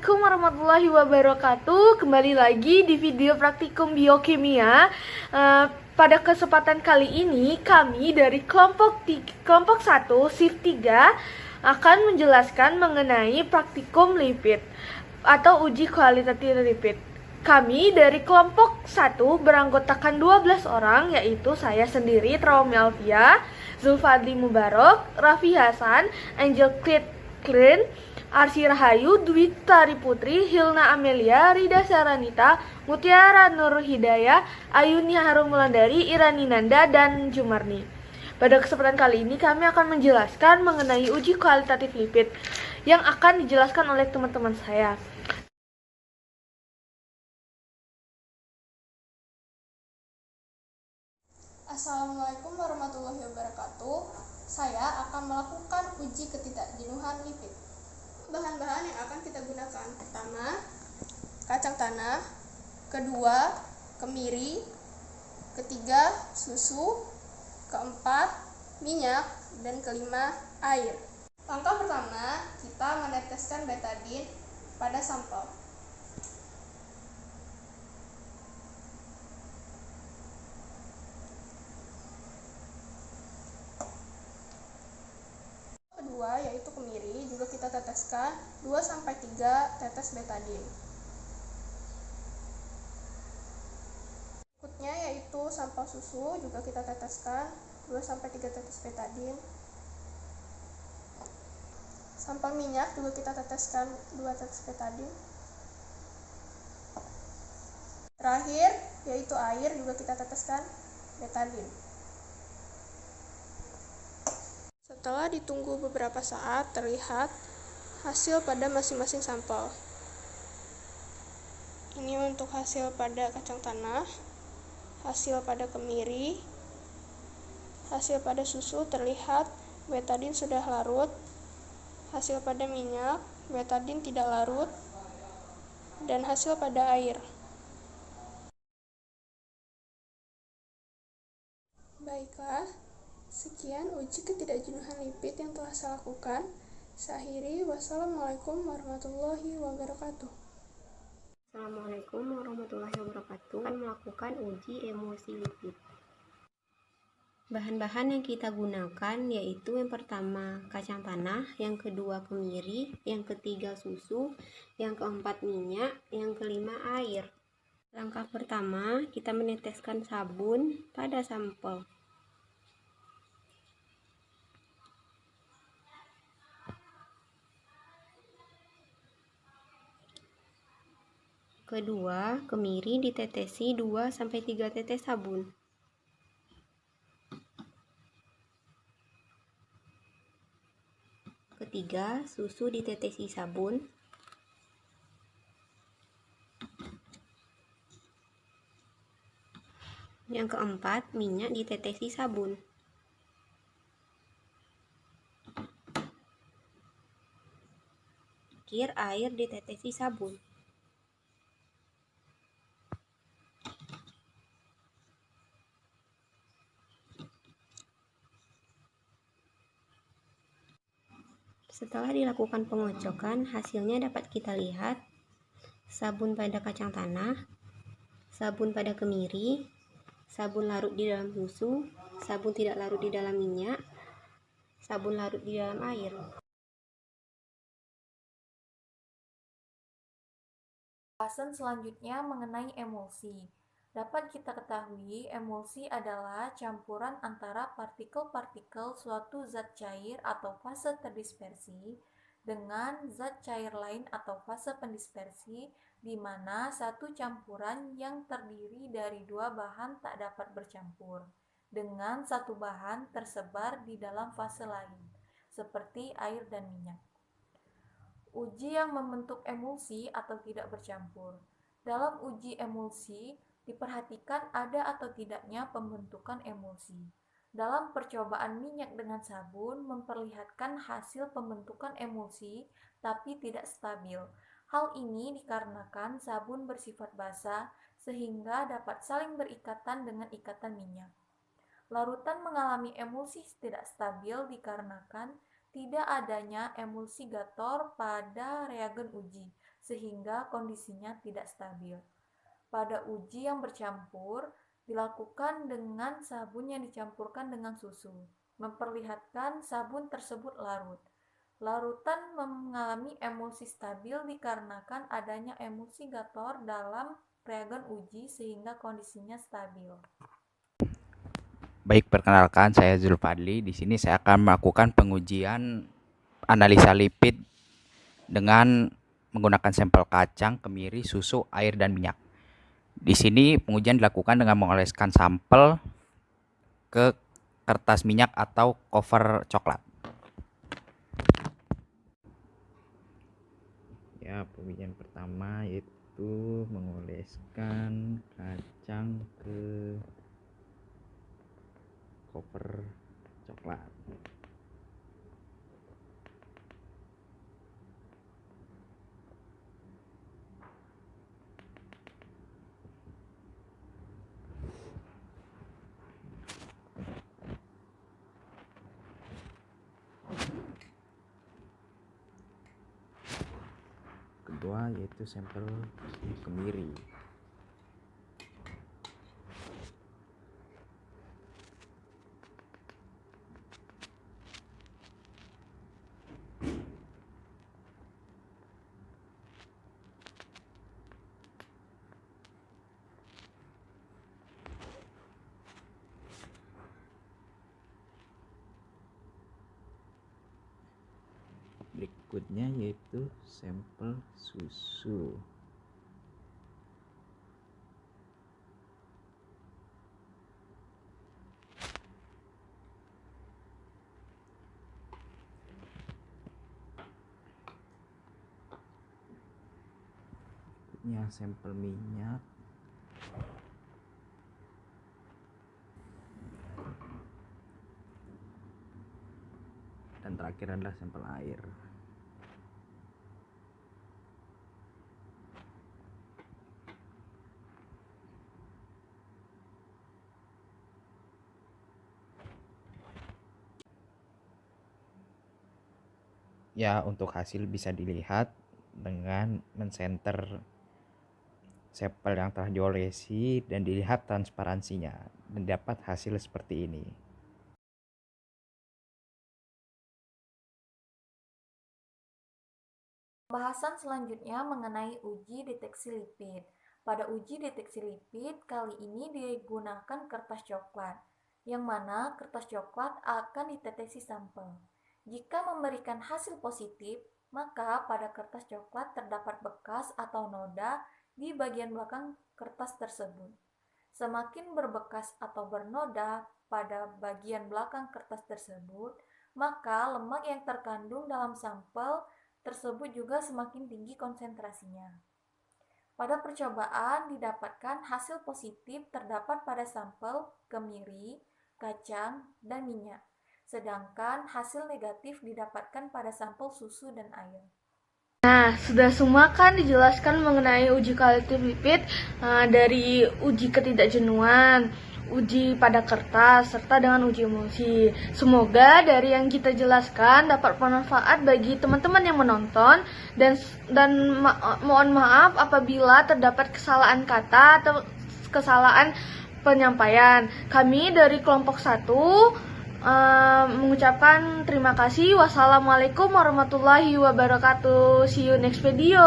Assalamualaikum warahmatullahi wabarakatuh. Kembali lagi di video praktikum biokimia. Pada kesempatan kali ini kami dari kelompok 1 shift 3 akan menjelaskan mengenai praktikum lipid atau uji kualitatif lipid. Kami dari kelompok 1 beranggotakan 12 orang, yaitu saya sendiri, Traumi Alfia, Zulfadli Mubarok, Raffi Hasan, Angel Klin, Arsy Rahayu, Dwi Tari Putri, Hilna Amelia, Rida Saranita, Mutiara Nur Hidayah, Ayuni Harum Wulandari, Irani Nanda, dan Jumarni. Pada kesempatan kali ini kami akan menjelaskan mengenai uji kualitatif lipid yang akan dijelaskan oleh teman-teman saya. Assalamualaikum warahmatullahi wabarakatuh. Saya akan melakukan uji ketidakjenuhan lipid. Bahan-bahan yang akan kita gunakan: pertama, kacang tanah; kedua, kemiri; ketiga, susu; keempat, minyak; dan kelima, air. Langkah pertama, kita meneteskan betadin pada sampel. Kedua, yaitu kemiri, juga kita teteskan 2-3 tetes betadin. Berikutnya yaitu sampel susu, juga kita teteskan 2-3 tetes betadin. Sampel minyak juga kita teteskan 2 tetes betadin. Terakhir, yaitu air, juga kita teteskan betadin. Setelah ditunggu beberapa saat, terlihat hasil pada masing-masing sampel. Ini untuk hasil pada kacang tanah, hasil pada kemiri, hasil pada susu terlihat betadin sudah larut, hasil pada minyak, betadin tidak larut, dan hasil pada air. Baiklah, sekian uji ketidakjenuhan lipid yang telah saya lakukan. Saya akhiri. Wassalamualaikum warahmatullahi wabarakatuh. Assalamualaikum warahmatullahi wabarakatuh. Akan melakukan uji emulsi lipid. Bahan-bahan yang kita gunakan yaitu yang pertama kacang tanah, yang kedua kemiri, yang ketiga susu, yang keempat minyak, yang kelima air. Langkah pertama, kita meneteskan sabun pada sampel. Kedua, kemiri ditetesi 2-3 tetes sabun. Ketiga, susu ditetesi sabun. Yang keempat, minyak ditetesi sabun. Terakhir, air ditetesi sabun. Setelah dilakukan pengocokan, hasilnya dapat kita lihat sabun pada kacang tanah, sabun pada kemiri, sabun larut di dalam susu, sabun tidak larut di dalam minyak, sabun larut di dalam air. Pembahasan selanjutnya mengenai emulsi. Dapat kita ketahui, emulsi adalah campuran antara partikel-partikel suatu zat cair atau fase terdispersi dengan zat cair lain atau fase pendispersi, di mana satu campuran yang terdiri dari dua bahan tak dapat bercampur, dengan satu bahan tersebar di dalam fase lain, seperti air dan minyak. Uji yang membentuk emulsi atau tidak bercampur. Dalam uji emulsi, diperhatikan ada atau tidaknya pembentukan emulsi. Dalam percobaan minyak dengan sabun memperlihatkan hasil pembentukan emulsi tapi tidak stabil. Hal ini dikarenakan sabun bersifat basah sehingga dapat saling berikatan dengan ikatan minyak. Larutan mengalami emulsi tidak stabil dikarenakan tidak adanya emulsigator pada reagen uji, sehingga kondisinya tidak stabil. Pada uji yang bercampur, dilakukan dengan sabun yang dicampurkan dengan susu, memperlihatkan sabun tersebut larut. Larutan mengalami emulsi stabil dikarenakan adanya emulsigator dalam reagen uji sehingga kondisinya stabil. Baik, perkenalkan saya Zulfadli. Di sini saya akan melakukan pengujian analisa lipid dengan menggunakan sampel kacang, kemiri, susu, air, dan minyak. Di sini pengujian dilakukan dengan mengoleskan sampel ke kertas minyak atau cover coklat. Ya, pengujian pertama yaitu mengoleskan kacang ke cover coklat. Kedua yaitu sampel kemiri. Berikutnya yaitu sampel susu. Berikutnya sampel minyak. Dan terakhir adalah sampel air. Ya, untuk hasil bisa dilihat dengan mensenter sampel yang telah diolesi dan dilihat transparansinya dan dapat hasil seperti ini. Pembahasan selanjutnya mengenai uji deteksi lipid. Pada uji deteksi lipid, kali ini digunakan kertas coklat, yang mana kertas coklat akan dideteksi sampel. Jika memberikan hasil positif, maka pada kertas coklat terdapat bekas atau noda di bagian belakang kertas tersebut. Semakin berbekas atau bernoda pada bagian belakang kertas tersebut, maka lemak yang terkandung dalam sampel tersebut juga semakin tinggi konsentrasinya. Pada percobaan didapatkan hasil positif terdapat pada sampel kemiri, kacang, dan minyak. Sedangkan hasil negatif didapatkan pada sampel susu dan air. Nah, sudah semua kan dijelaskan mengenai uji kualitatif lipid dari uji ketidakjenuhan, uji pada kertas, serta dengan uji emulsi. Semoga dari yang kita jelaskan dapat bermanfaat bagi teman-teman yang menonton dan mohon maaf apabila terdapat kesalahan kata atau kesalahan penyampaian. Kami dari kelompok 1 mengucapkan terima kasih. Wassalamualaikum warahmatullahi wabarakatuh. See you next video.